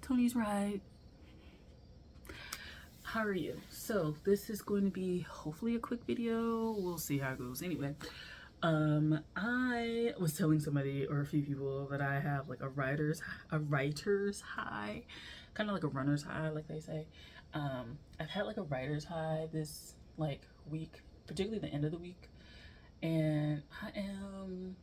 Tony's right. How are you? So this is going to be hopefully a quick video. We'll see how it goes. Anyway, I was telling somebody or a few people that I have like a writer's high, kind of like a runner's high, like they say. I've had like a writer's high this like week, particularly the end of the week, and I am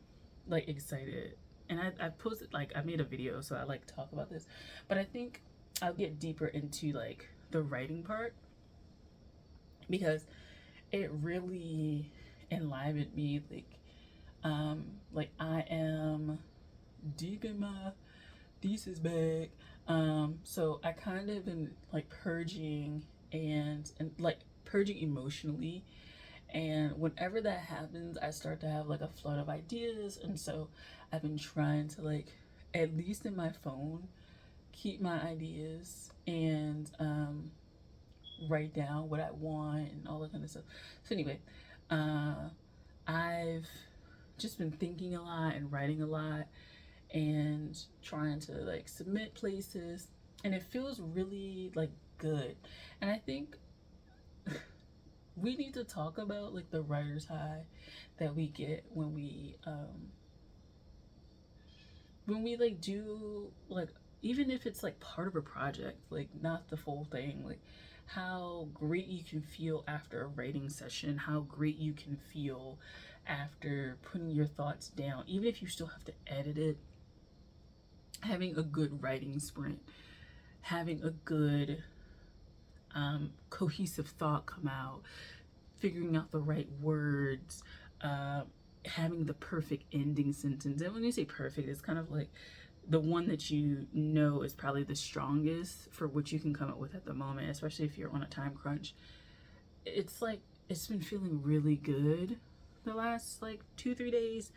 like excited. And I posted, like, I made a video, so I like talk about this, but I think I'll get deeper into like the writing part because it really enlivened me. Like I am deep in my thesis bag. So I kind of been like purging and like purging emotionally, and whenever that happens I start to have like a flood of ideas. And so I've been trying to, like, at least in my phone, keep my ideas and write down what I want and all that kind of stuff. So anyway, I've just been thinking a lot and writing a lot and trying to like submit places, and it feels really like good. And I think we need to talk about like the writer's high that we get when we like do, like, even if it's like part of a project, like not the full thing, like how great you can feel after a writing session, how great you can feel after putting your thoughts down, even if you still have to edit it, having a good writing sprint, having a good cohesive thought come out, figuring out the right words, having the perfect ending sentence. And when you say perfect, it's kind of like the one that you know is probably the strongest for what you can come up with at the moment, especially if you're on a time crunch. It's like, it's been feeling really good the last like 2-3 days,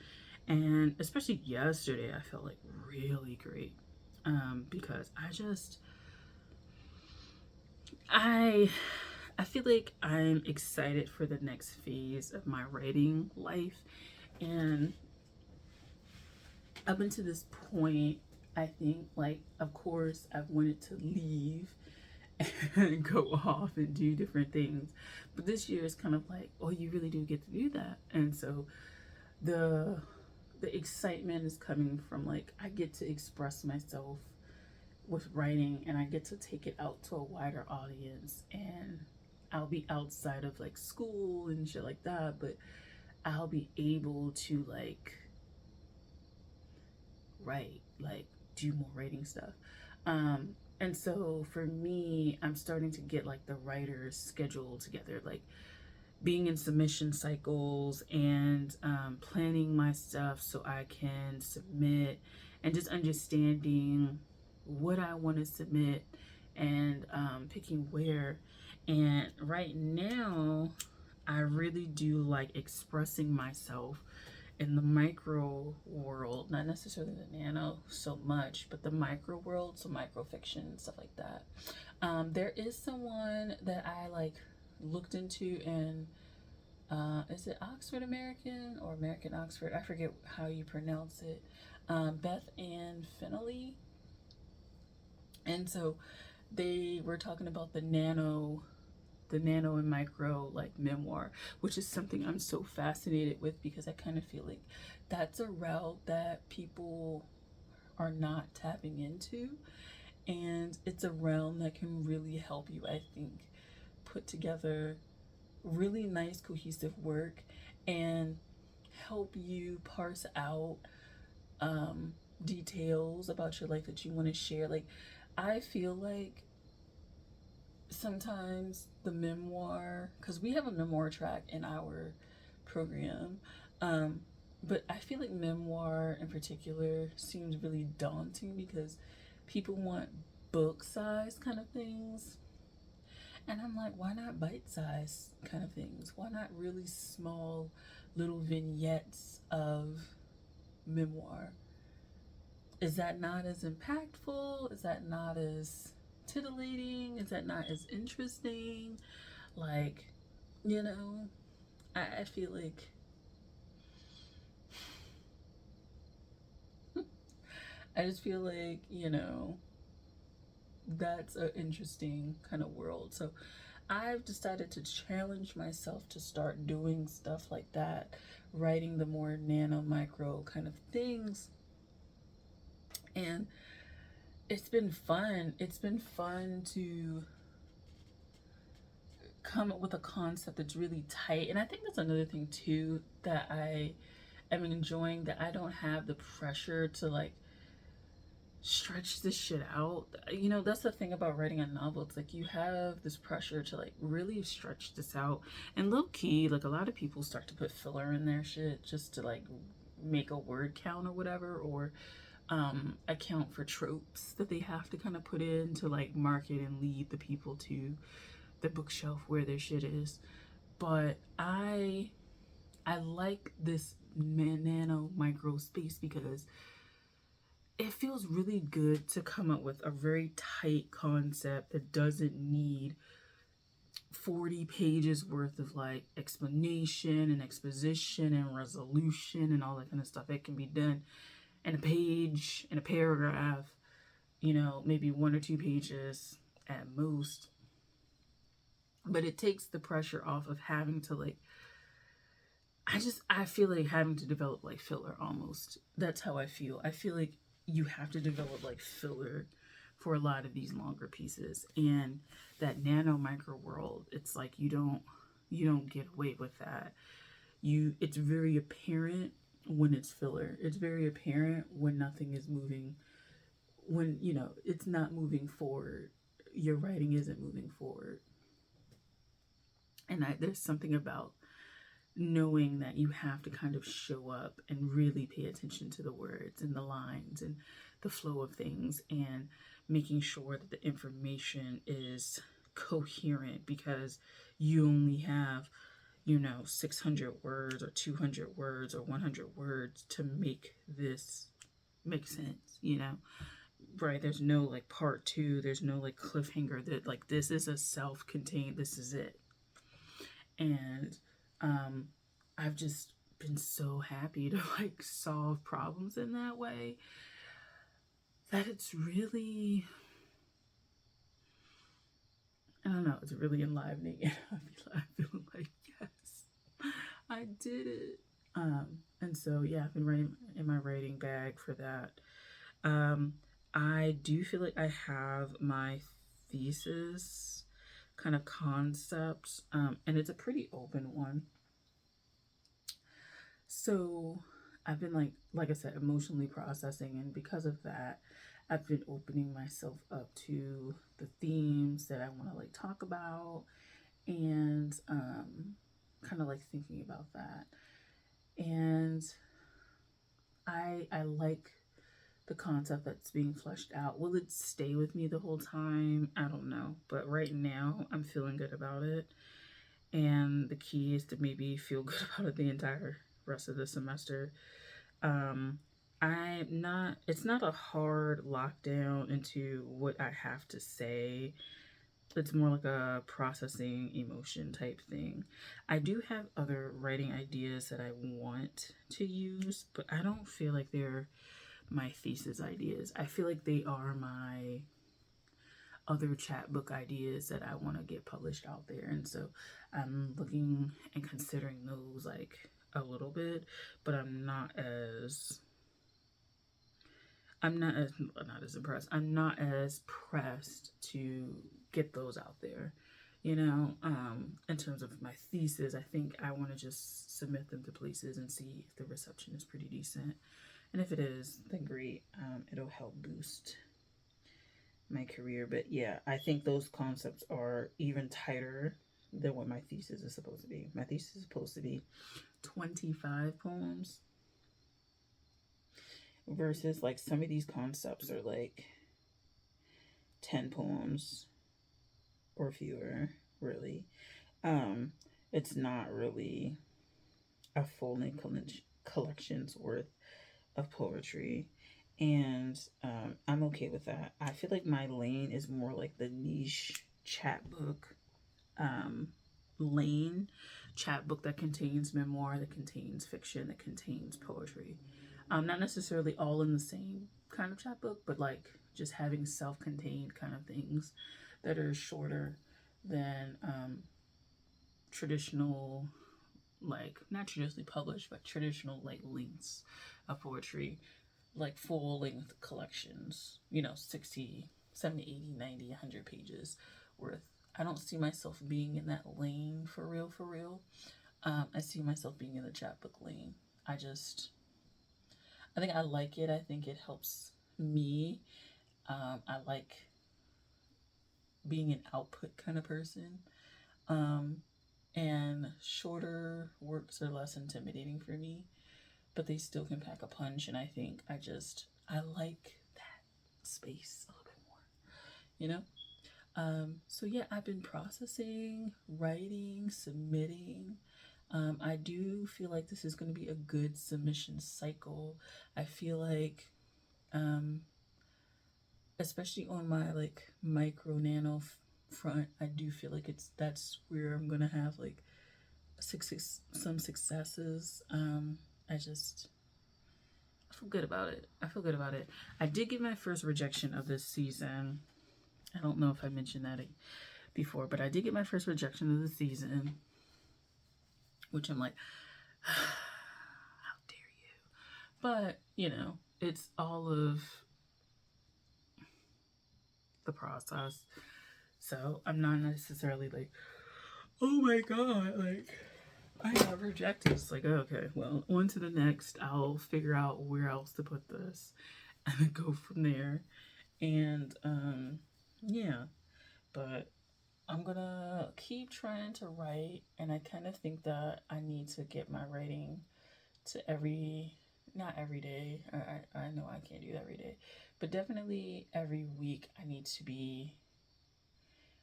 and especially yesterday I felt like really great, because I I feel like I'm excited for the next phase of my writing life. And up until this point, I think, like, of course, I've wanted to leave and go off and do different things. But this year is kind of like, oh, you really do get to do that. And so the excitement is coming from, like, I get to express myself with writing, and I get to take it out to a wider audience, and I'll be outside of like school and shit like that, but I'll be able to like write, like do more writing stuff. And so for me, I'm starting to get like the writer's schedule together, like being in submission cycles and planning my stuff so I can submit, and just understanding what I want to submit, and picking where. And right now, I really do like expressing myself in the micro world, not necessarily the nano so much, but the micro world, so microfiction and stuff like that. There is someone that I like looked into, and is it Oxford American or American Oxford? I forget how you pronounce it. Beth Ann Finley. And so they were talking about the nano and micro like memoir, which is something I'm so fascinated with, because I kind of feel like that's a route that people are not tapping into, and it's a realm that can really help you, I think, put together really nice cohesive work and help you parse out details about your life that you want to share. Like, I feel like sometimes the memoir, because we have a memoir track in our program, but I feel like memoir in particular seems really daunting because people want book size kind of things. And I'm like, why not bite size kind of things? Why not really small little vignettes of memoir? Is that not as impactful? Is that not as titillating? Is that not as interesting? Like, you know, I feel like I just feel like, you know, that's an interesting kind of world. So I've decided to challenge myself to start doing stuff like that, writing the more nano micro kind of things. And it's been fun. It's been fun to come up with a concept that's really tight. And I think that's another thing too that I am enjoying, that I don't have the pressure to like stretch this shit out. You know, that's the thing about writing a novel. It's like you have this pressure to like really stretch this out. And low key, like a lot of people start to put filler in their shit just to like make a word count or whatever, or account for tropes that they have to kind of put in to like market and lead the people to the bookshelf where their shit is. But I like this nano micro space because it feels really good to come up with a very tight concept that doesn't need 40 pages worth of like explanation and exposition and resolution and all that kind of stuff. It can be done in a page, in a paragraph, you know, maybe 1 or 2 pages at most. But it takes the pressure off of having to like, I feel like having to develop like filler almost. That's how I feel. I feel like you have to develop like filler for a lot of these longer pieces. And that nano micro world, it's like you don't get away with that. It's very apparent when it's filler. It's very apparent when nothing is moving, when, you know, it's not moving forward. Your writing isn't moving forward. And there's something about knowing that you have to kind of show up and really pay attention to the words and the lines and the flow of things, and making sure that the information is coherent, because you only have, you know, 600 words or 200 words or 100 words to make this make sense, you know? Right? There's no like part two, there's no like cliffhanger, that like this is a self-contained, this is it. And I've just been so happy to like solve problems in that way, that it's really, I don't know, it's really enlivening. And I feel like, yes, I did it. And so yeah, I've been writing in my writing bag for that. I do feel like I have my thesis kind of concept, and it's a pretty open one. So I've been like I said, emotionally processing, and because of that, I've been opening myself up to the themes that I want to like talk about, and kind of like thinking about that. And I like the concept that's being fleshed out. Will it stay with me the whole time? I don't know, but right now I'm feeling good about it. And the key is to maybe feel good about it the entire rest of the semester. Um, it's not a hard lockdown into what I have to say. It's more like a processing emotion type thing. I do have other writing ideas that I want to use, but I don't feel like they're my thesis ideas. I feel like they are my other chapbook ideas that I want to get published out there. And so I'm looking and considering those like a little bit, but not as impressed. I'm not as pressed to get those out there. You know, in terms of my thesis, I think I want to just submit them to places and see if the reception is pretty decent. And if it is, then great. It'll help boost my career. But yeah, I think those concepts are even tighter than what my thesis is supposed to be. My thesis is supposed to be 25 poems, versus like some of these concepts are like 10 poems or fewer, really. It's not really a full length collection's worth of poetry. And I'm okay with that. I feel like my lane is more like the niche chapbook um, lane, chapbook that contains memoir, that contains fiction, that contains poetry. Not necessarily all in the same kind of chapbook, but like just having self-contained kind of things that are shorter than traditional, like not traditionally published, but traditional like lengths of poetry, like full length collections, 60, 70, 80, 90, 100 pages worth. I don't see myself being in that lane for real, for real. I see myself being in the chapbook lane. I think I like it. I think it helps me. I like being an output kind of person. Um, and shorter works are less intimidating for me, but they still can pack a punch. And I like that space a little bit more, you know? So yeah, I've been processing, writing, submitting. I do feel like this is going to be a good submission cycle. I feel like, um, especially on my like micro nano front, I do feel like that's where I'm gonna have like some successes. I feel good about it. I feel good about it. I did get my first rejection of this season. I don't know if I mentioned that before, but I did get my first rejection of the season, which I'm like, how dare you? But, it's all of the process. So I'm not necessarily like, oh my God, like, I got rejected. It's like, okay, well, on to the next. I'll figure out where else to put this and then go from there. And, yeah, but I'm gonna keep trying to write, and I kind of think that I need to get my writing to not every day. I know I can't do that every day, but definitely every week I need to be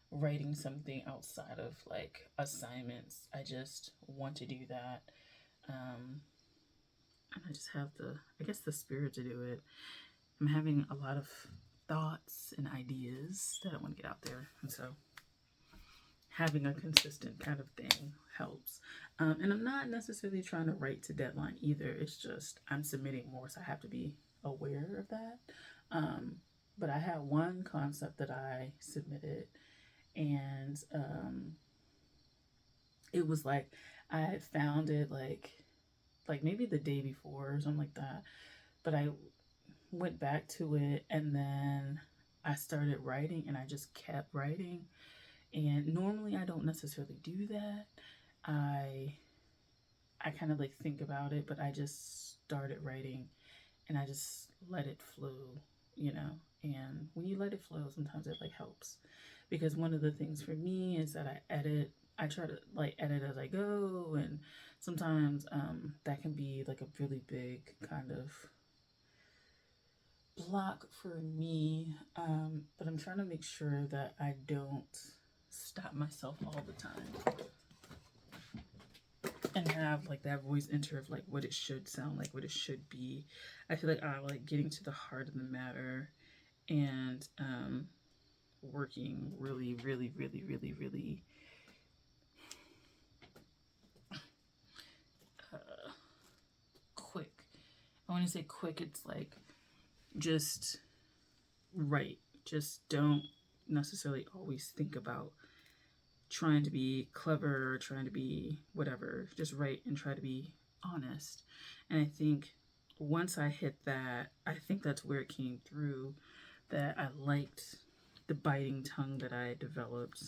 writing something outside of like assignments. I just want to do that. And I just have the spirit to do it. I'm having a lot of thoughts and ideas that I want to get out there. And so having a consistent kind of thing helps. And I'm not necessarily trying to write to deadline either. It's just I'm submitting more, so I have to be aware of that. But I had one concept that I submitted, and it was like I had found it like maybe the day before or something like that. But I went back to it, and then I started writing, and I just kept writing. And normally I don't necessarily do that. I kind of like think about it, but I just started writing, and I just let it flow. And when you let it flow, sometimes it like helps, because one of the things for me is that I try to like edit as I go, and sometimes that can be like a really big kind of block for me. But I'm trying to make sure that I don't stop myself all the time and have like that voice enter of like what it should sound like, what it should be. I feel like I'm like getting to the heart of the matter, and working really, really, really, really, really quick. I want to say quick. It's like just write. Just don't necessarily always think about trying to be clever or trying to be whatever. Just write and try to be honest. And I think once I hit that, I think that's where it came through, that I liked the biting tongue that I developed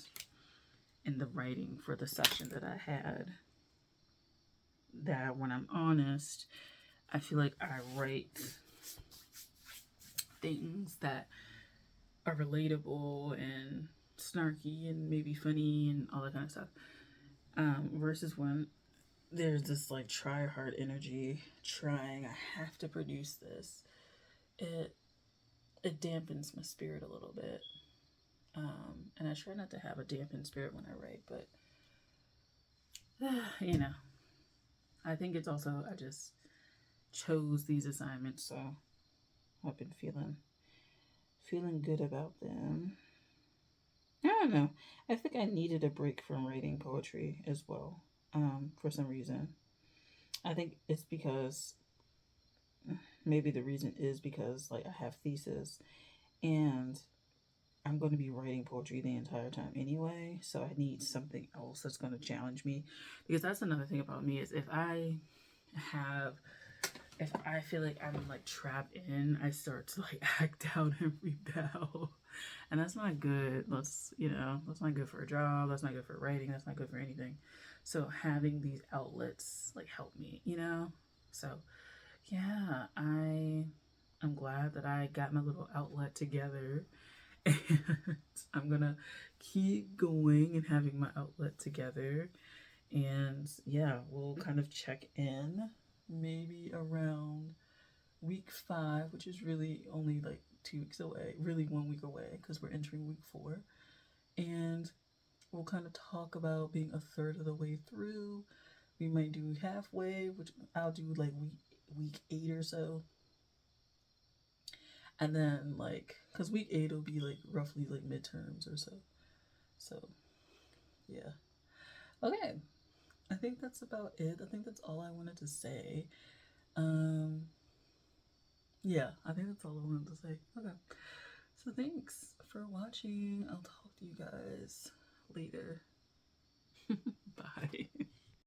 in the writing for the session that I had. That when I'm honest, I feel like I write things that are relatable and snarky and maybe funny and all that kind of stuff. Versus when there's this like try hard energy, trying, I have to produce this. It dampens my spirit a little bit. And I try not to have a dampened spirit when I write, but I think it's also I just chose these assignments, so I've been feeling good about them. I don't know. I think I needed a break from writing poetry as well, for some reason. I think it's because maybe the reason is because like I have thesis and I'm going to be writing poetry the entire time anyway, so I need something else that's going to challenge me. Because that's another thing about me is have if I feel like I'm like trapped in, I start to like act out and rebel. And that's not good. That's not good for a job. That's not good for writing. That's not good for anything. So having these outlets like help me. So yeah, I'm glad that I got my little outlet together. And I'm gonna keep going and having my outlet together. And yeah, we'll kind of check in maybe around week 5, which is really only like 2 weeks away, really 1 week away, because we're entering week 4. And we'll kind of talk about being a third of the way through. We might do halfway, which I'll do like week 8 or so. And then like, because week 8 will be like roughly like midterms or so. So yeah. Okay. I think that's about it. I think that's all I wanted to say. Yeah, I think that's all I wanted to say. Okay. So thanks for watching. I'll talk to you guys later. Bye.